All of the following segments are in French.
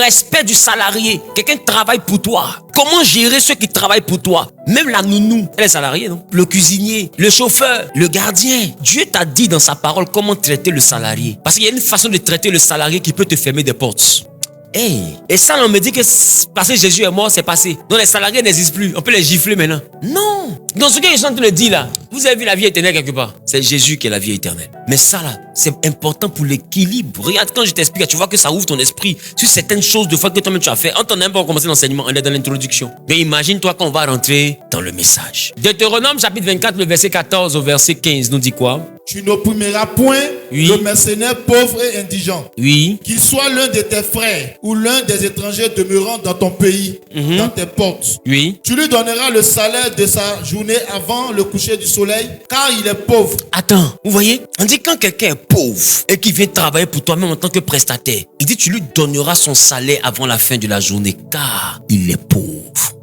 respect du salarié. Quelqu'un travaille pour toi. Comment gérer ceux qui travaillent pour toi? Même la nounou, elle est salariée, non? Le cuisinier, le chauffeur, le gardien. Dieu t'a dit dans sa parole comment traiter le salarié. Parce qu'il y a une façon de traiter le salarié qui peut te fermer des portes. Hey. Et ça, on me dit que parce que Jésus est mort, c'est passé. Donc les salariés n'existent plus. On peut les gifler maintenant. Non. Dans ce que je suis en train de dire là, vous avez vu la vie éternelle quelque part. C'est Jésus qui est la vie éternelle. Mais ça là, c'est important pour l'équilibre. Regarde, quand je t'explique, tu vois que ça ouvre ton esprit sur certaines choses de fois que toi-même tu as fait. On t'en a même pas commencé l'enseignement, on est dans l'introduction. Mais imagine-toi qu'on va rentrer dans le message. Deutéronome chapitre 24, le verset 14 au verset 15 nous dit quoi? Tu n'opprimeras point le mercenaire pauvre et indigent. Oui. Qu'il soit l'un de tes frères ou l'un des étrangers demeurant dans ton pays, dans tes portes. Oui. Tu lui donneras le salaire de sa journée avant le coucher du soleil, car il est pauvre. Attends, vous voyez? On dit quand quelqu'un est pauvre et qui vient travailler pour toi, même en tant que prestataire, il dit tu lui donneras son salaire avant la fin de la journée, car il est pauvre.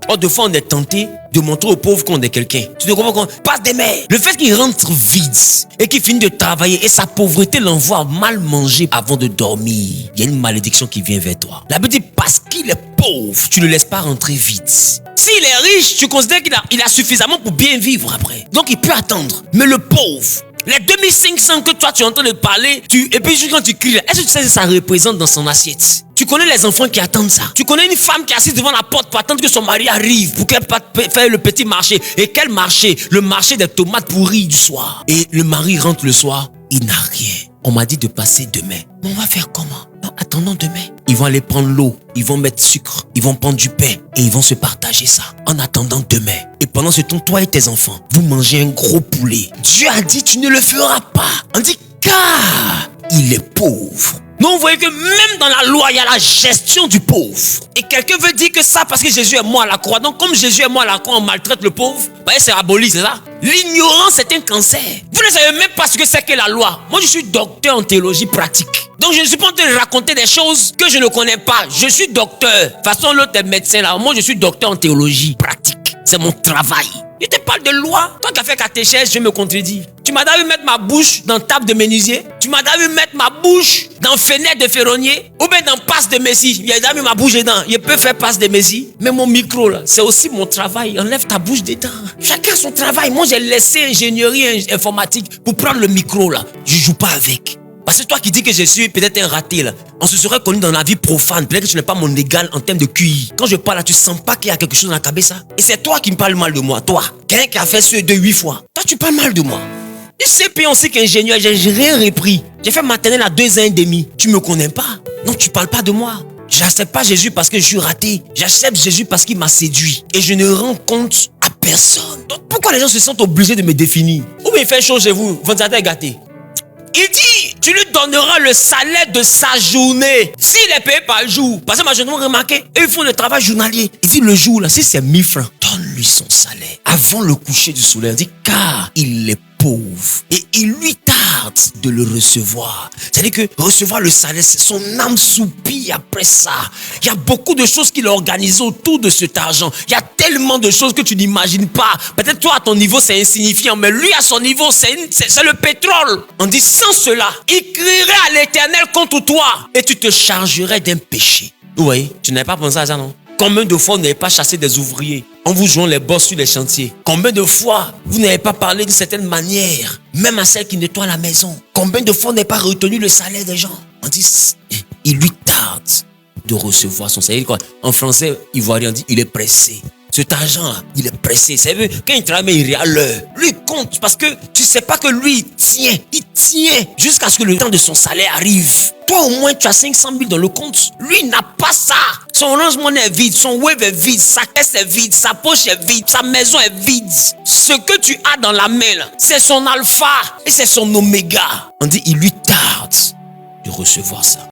Or, de fois, on est tenté de montrer aux pauvres qu'on est quelqu'un. Tu te comprends qu'on passe des mers. Le fait qu'il rentre vide et qu'il finit de travailler et sa pauvreté l'envoie mal manger avant de dormir, il y a une malédiction qui vient vers toi. La Bible dit parce qu'il est pauvre, tu ne le laisses pas rentrer vite. S'il est riche, tu considères qu'il a suffisamment pour bien vivre après. Donc, il peut attendre. Mais le pauvre, les 2500 que toi tu es en train de parler, et puis juste quand tu cries, est-ce que tu sais ce que ça représente dans son assiette? Tu connais les enfants qui attendent ça. Tu connais une femme qui est assise devant la porte pour attendre que son mari arrive pour qu'elle puisse faire le petit marché. Et quel marché? Le marché des tomates pourries du soir. Et le mari rentre le soir, il n'a rien. On m'a dit de passer demain. Mais on va faire comment? Non, attendons demain. Ils vont aller prendre l'eau, ils vont mettre sucre, ils vont prendre du pain et ils vont se partager ça en attendant demain. Et pendant ce temps, toi et tes enfants, vous mangez un gros poulet. Dieu a dit tu ne le feras pas. On dit car il est pauvre. Donc vous voyez que même dans la loi, il y a la gestion du pauvre. Et quelqu'un veut dire que ça parce que Jésus est mort à la croix. Donc comme Jésus est mort à la croix, on maltraite le pauvre. C'est aboli, c'est ça? L'ignorance est un cancer. Vous ne savez même pas ce que c'est que la loi. Moi, je suis docteur en théologie pratique. Donc je ne suis pas en train de raconter des choses que je ne connais pas. Je suis docteur. De toute façon, l'autre est médecin là. Moi, je suis docteur en théologie pratique. C'est mon travail. Je te parle de loi. Toi qui as fait catéchèse, je me contredis. Tu m'as vu mettre ma bouche dans table de menuisier. Tu m'as vu mettre ma bouche dans fenêtre de ferronnier. Ou bien dans passe de messie. Il a mis ma bouche dedans. Il peut faire passe de messie. Mais mon micro là, c'est aussi mon travail. Enlève ta bouche dedans. Chacun son travail. Moi, j'ai laissé ingénierie informatique pour prendre le micro là. Je joue pas avec. Parce que toi qui dis que je suis peut-être un raté là, on se serait connu dans la vie profane. Peut-être que tu n'es pas mon égal en termes de QI. Quand je parle là, tu sens pas qu'il y a quelque chose dans la cabeza. Et c'est toi qui me parles mal de moi, toi. Quelqu'un qui a fait ce 8 fois. Toi, tu parles mal de moi. Et c'est puis on sait qu'ingénieur, j'ai rien repris. J'ai fait maternelle à 2 ans et demi. Tu me connais pas. Donc tu parles pas de moi. J'accepte pas Jésus parce que je suis raté. J'accepte Jésus parce qu'il m'a séduit. Et je ne rends compte à personne. Donc pourquoi les gens se sentent obligés de me définir? Ou bien il fait chaud chez vous, ventilateur est gâté. Il dit, tu lui donneras le salaire de sa journée. S'il est payé par jour. Parce que moi, je dois remarquer, ils font le travail journalier. Il dit, le jour, là, si c'est 1000 francs, donne-lui son salaire. Avant le coucher du soleil, il dit, car il est pauvre. Et il lui tarde de le recevoir. C'est-à-dire que recevoir le salaire, son âme soupire après ça. Il y a beaucoup de choses qu'il a organisées autour de cet argent. Il y a tellement de choses que tu n'imagines pas. Peut-être toi, à ton niveau, c'est insignifiant. Mais lui, à son niveau, c'est le pétrole. On dit, sans cela, il crierait à l'Éternel contre toi. Et tu te chargerais d'un péché. Vous voyez, tu n'avais pas pensé à ça, non? Combien de fois vous n'avez pas chassé des ouvriers en vous jouant les boss sur les chantiers? Combien de fois vous n'avez pas parlé d'une certaine manière, même à celle qui nettoie la maison? Combien de fois vous n'avez pas retenu le salaire des gens? On dit, il lui tarde de recevoir son salaire. En français, ivoirien, on dit, il est pressé. Cet argent-là, il est pressé. C'est vrai, quand il travaille, il est à l'heure. Lui, il compte parce que tu ne sais pas que lui, il tient jusqu'à ce que le temps de son salaire arrive. Toi, au moins, tu as 500 000 dans le compte. Lui, il n'a pas ça. Son Orange Money est vide, son Wave est vide, sa caisse est vide, sa poche est vide, sa maison est vide. Ce que tu as dans la main, là, c'est son alpha et c'est son oméga. On dit, il lui tarde de recevoir ça.